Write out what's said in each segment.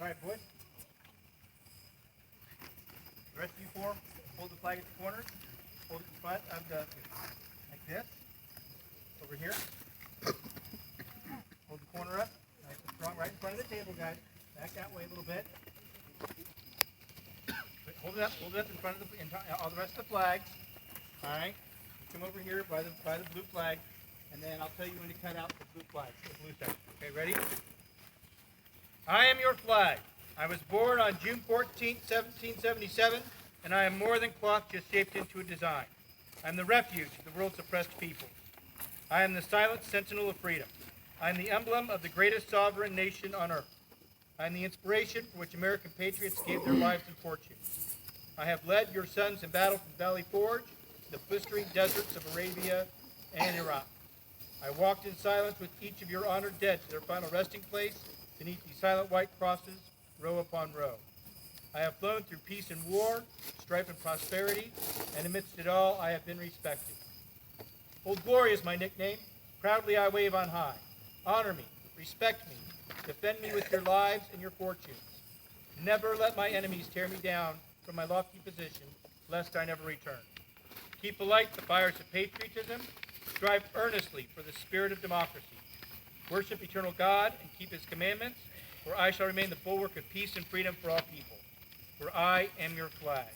All right, boys. The rest of you four, hold the flag at the corners. Hold it in front of the, like this. Over here. Hold the corner up. Nice and strong, right in front of the table, guys. Back that way a little bit. Hold it up in front of all the rest of the flags. All right. You come over here by the blue flag, and then I'll tell you when to cut out the blue flag, the blue section. Okay, ready? I am your flag. I was born on June 14, 1777, and I am more than cloth just shaped into a design. I am the refuge of the world's oppressed people. I am the silent sentinel of freedom. I am the emblem of the greatest sovereign nation on earth. I am the inspiration for which American patriots gave their lives and fortune. I have led your sons in battle from Valley Forge to the blistering deserts of Arabia and Iraq. I walked in silence with each of your honored dead to their final resting place beneath these silent white crosses, row upon row. I have flown through peace and war, strife and prosperity, and amidst it all I have been respected. Old Glory is my nickname. Proudly I wave on high. Honor me, respect me, defend me with your lives and your fortunes. Never let my enemies tear me down from my lofty position, lest I never return. Keep alight the fires of patriotism. Strive earnestly for the spirit of democracy. Worship eternal God and keep his commandments, for I shall remain the bulwark of peace and freedom for all people. For I am your flag.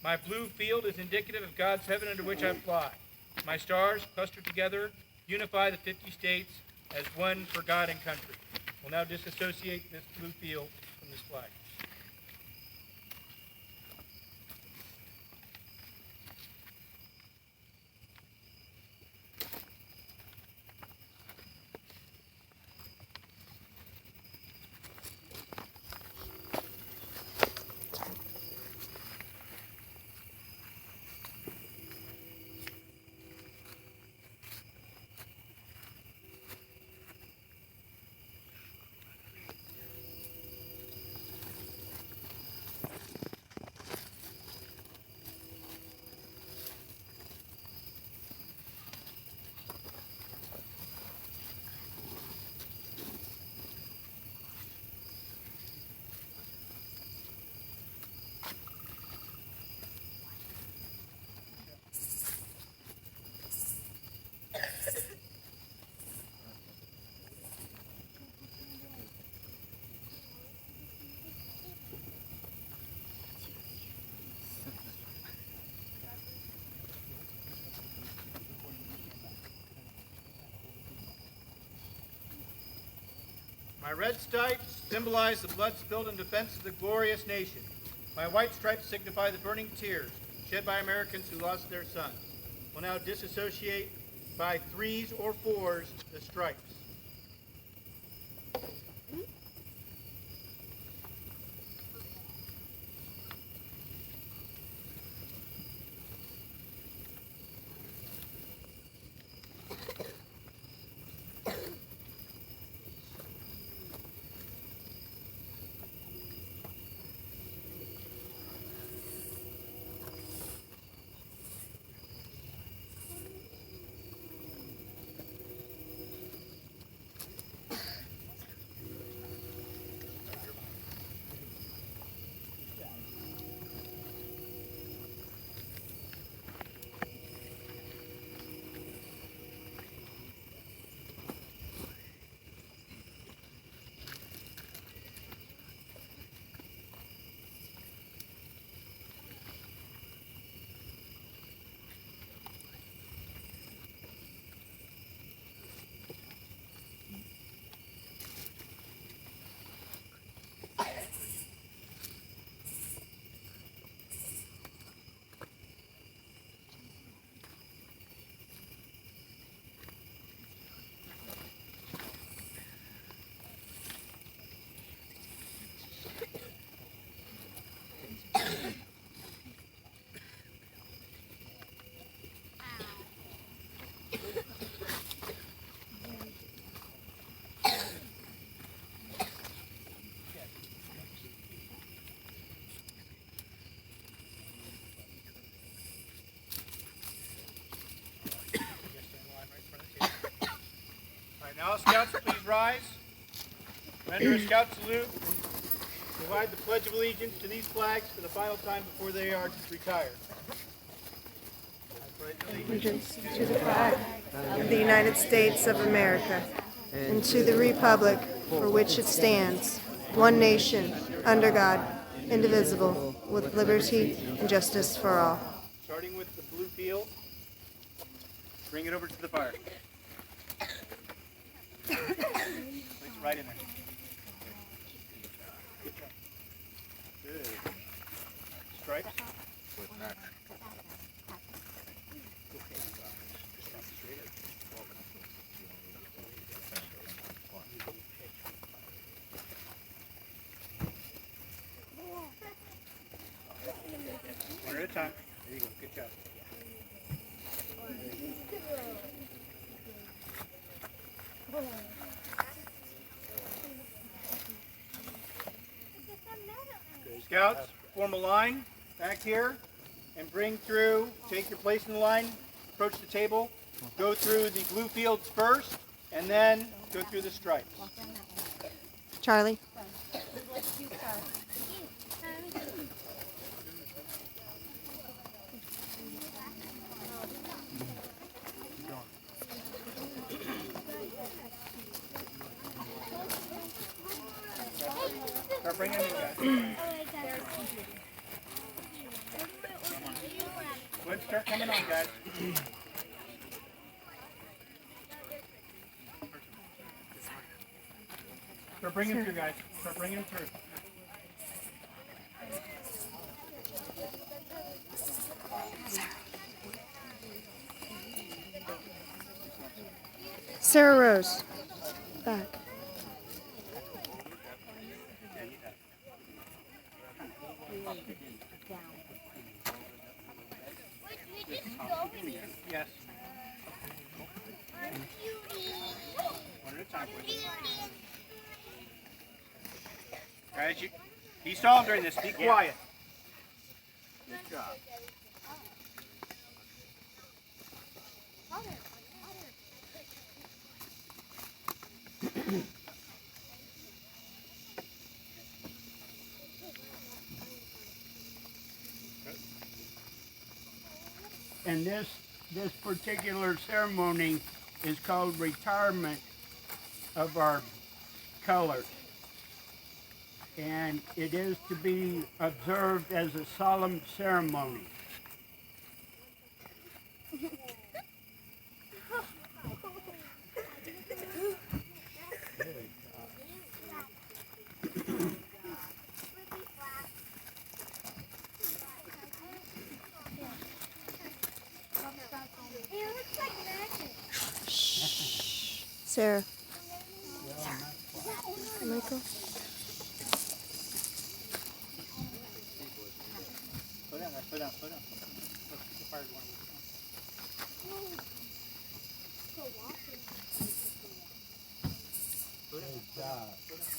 My blue field is indicative of God's heaven under which I fly. My stars, clustered together, unify the 50 states as one for God and country. We'll now disassociate this blue field from this flag. My red stripes symbolize the blood spilled in defense of the glorious nation. My white stripes signify the burning tears shed by Americans who lost their sons. We'll now disassociate by 3s or 4s the stripes. Now, Scouts, please rise. Render a scout salute. Provide the Pledge of Allegiance to these flags for the final time before they are retired. Allegiance to the flag of the United States of America and to the republic for which it stands, one nation, under God, indivisible, with liberty and justice for all. Starting with the blue field, bring it over to the fire. Place it right in there. Good job. Good. Stripes. One at a time. There you go. Good job. Scouts, form a line back here and bring through, take your place in the line, approach the table, go through the blue fields first, and then go through the stripes. Charlie? Start bringing them in, guys. Let's start coming on, guys. Start bringing them through, guys. Start bringing them through. Sarah Rose. Back. Yes. One at a time, please. Guys, be solemn during this. Be quiet. Good job. And this particular ceremony is called retirement of our colors. And it is to be observed as a solemn ceremony. Sarah. Michael? Slow down, guys. Slow down. Slow down. Look, the fire's going. Slow down. Slow down. Slow down.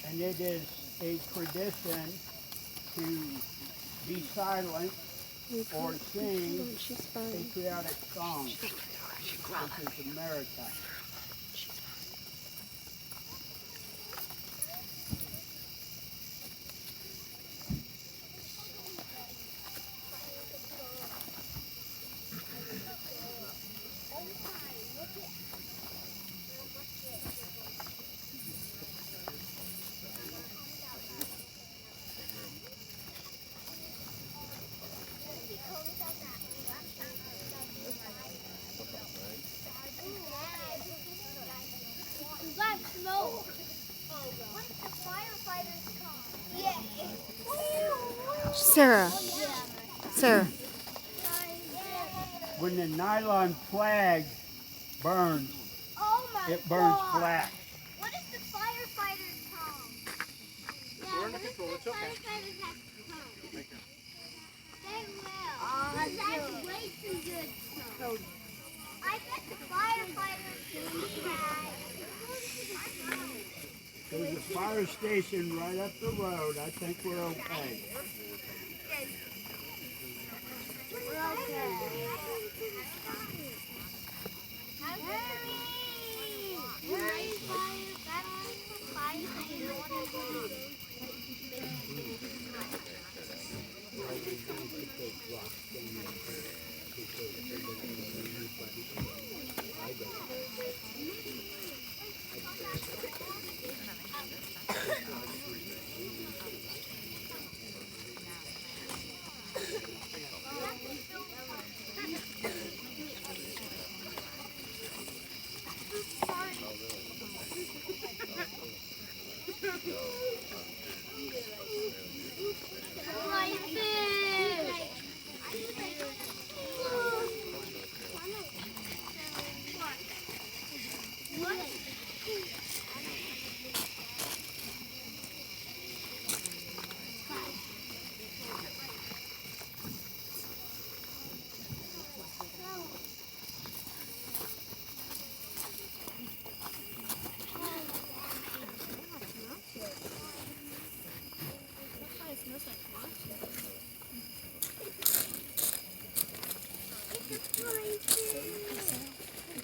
And it is a tradition to be silent or sing patriotic songs. This is America. Smoke. What if the firefighters come? Yeah. Sarah. When the nylon flag burns, Oh my it burns God. black. What if the firefighters come? Yeah, We're under control. It's okay. Firefighters have to come. They will. That's way too good. I bet the firefighters do that. There's a fire station right up the road. I think we're okay.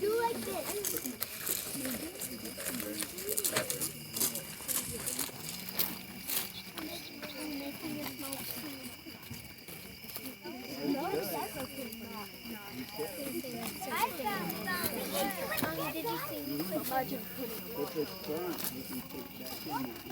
Do like this. If it's burnt, you can put it back in.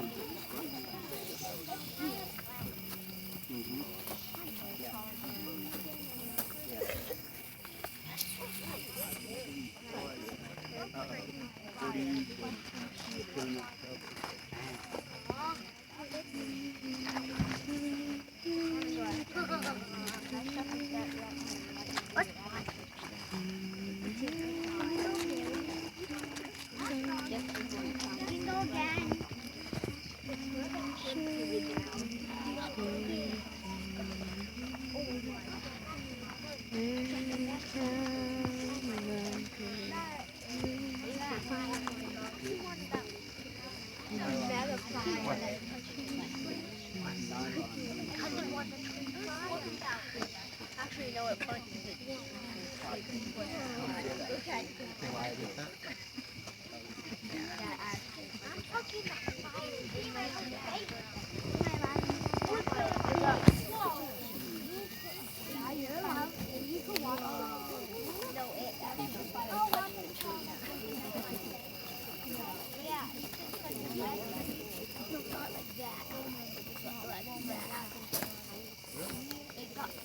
Actually, no, it punches it. Okay. I'm talking about fire. Yeah, you're allowed. You can walk. No, it actually fire. Yeah, you can touch the leg. No, not like that. Like that. It got it.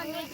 My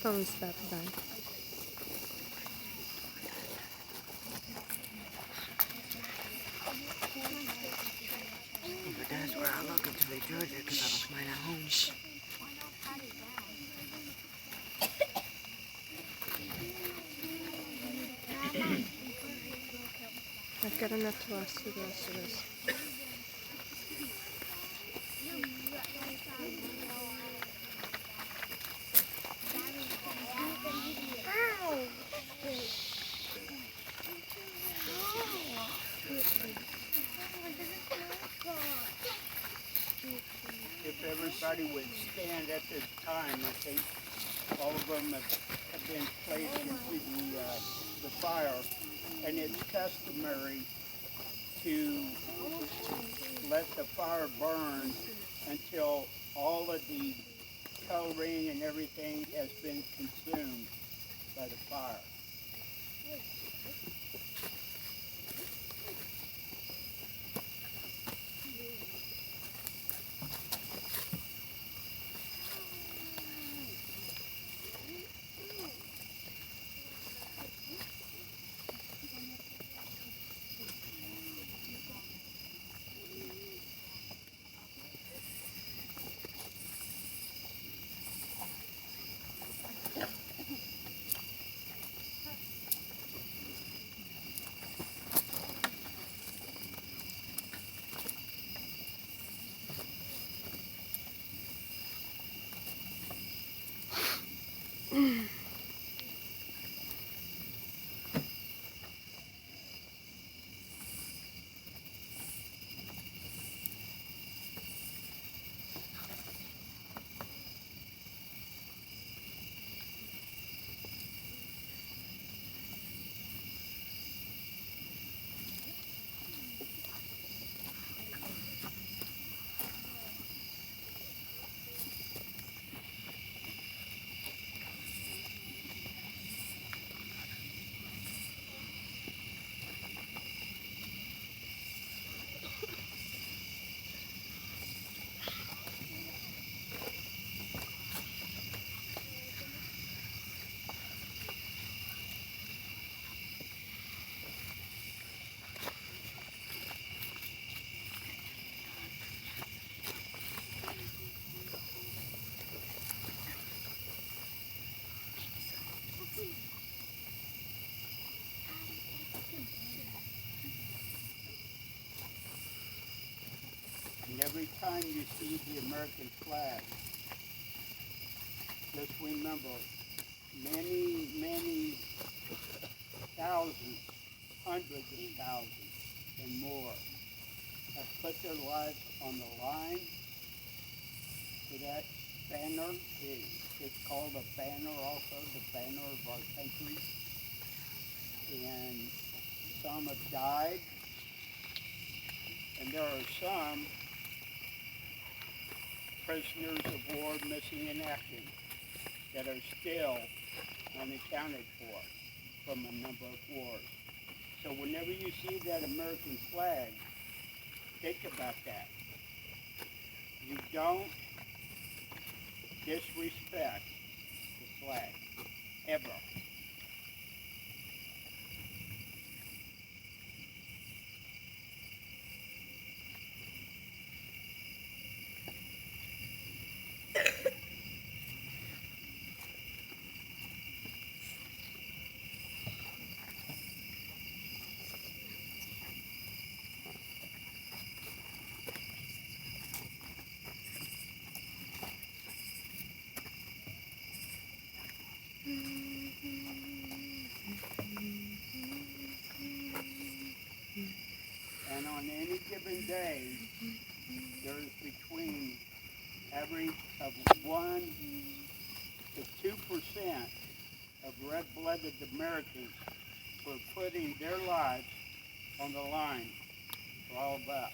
phone's about to die. But that's where I look until they judge it because I lost mine at home. I've got enough to last through the rest of this. If everybody would stand at this time, I think all of them have been placed into the fire, and it's customary to let the fire burn until all of the coloring and everything has been consumed by the fire. every time you see the American flag, just remember many, many thousands, hundreds of thousands and more have put their lives on the line for that banner. It's called a banner also, the banner of our country. And some have died, and there are some prisoners of war missing in action that are still unaccounted for from a number of wars. So whenever you see that American flag, think about that. You don't disrespect the flag, ever. And on any given day, there's between average of 1 to 2% of red-blooded Americans who are putting their lives on the line for all of us.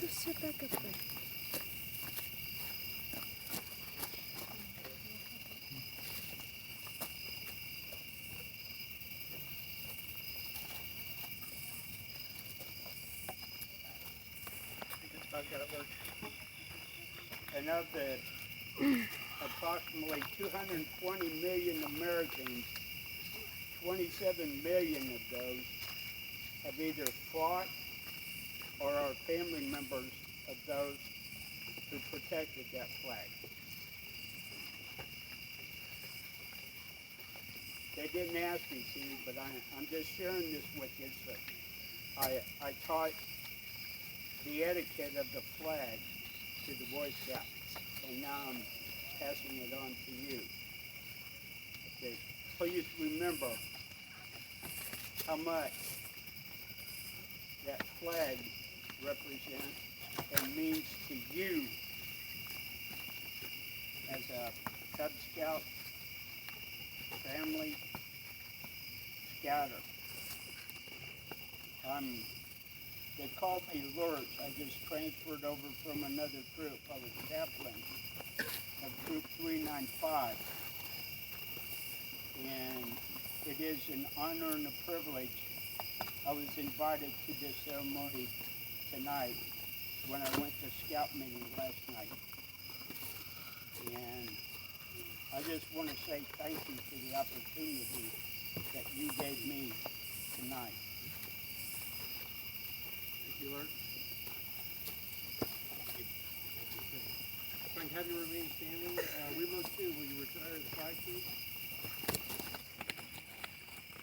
Just sit back up there. And of the approximately 220 million Americans, 27 million of those have either fought or are family members of those who protected that flag. They didn't ask me to, but I'm just sharing this with you. So I taught the etiquette of the flag to the Boy Scouts, and now I'm passing it on to you. Okay. Please remember how much that flag represents and means to you as a Cub Scout family scouter. They called me Lurch. I just transferred over from another troop. I was chaplain of Troop 395. And it is an honor and a privilege. I was invited to this ceremony tonight when I went to scout meeting last night. And I just want to say thank you for the opportunity that you gave me tonight. Thank you, Lord. Frank, have you remained standing? We will too. Will you retire the flag, please?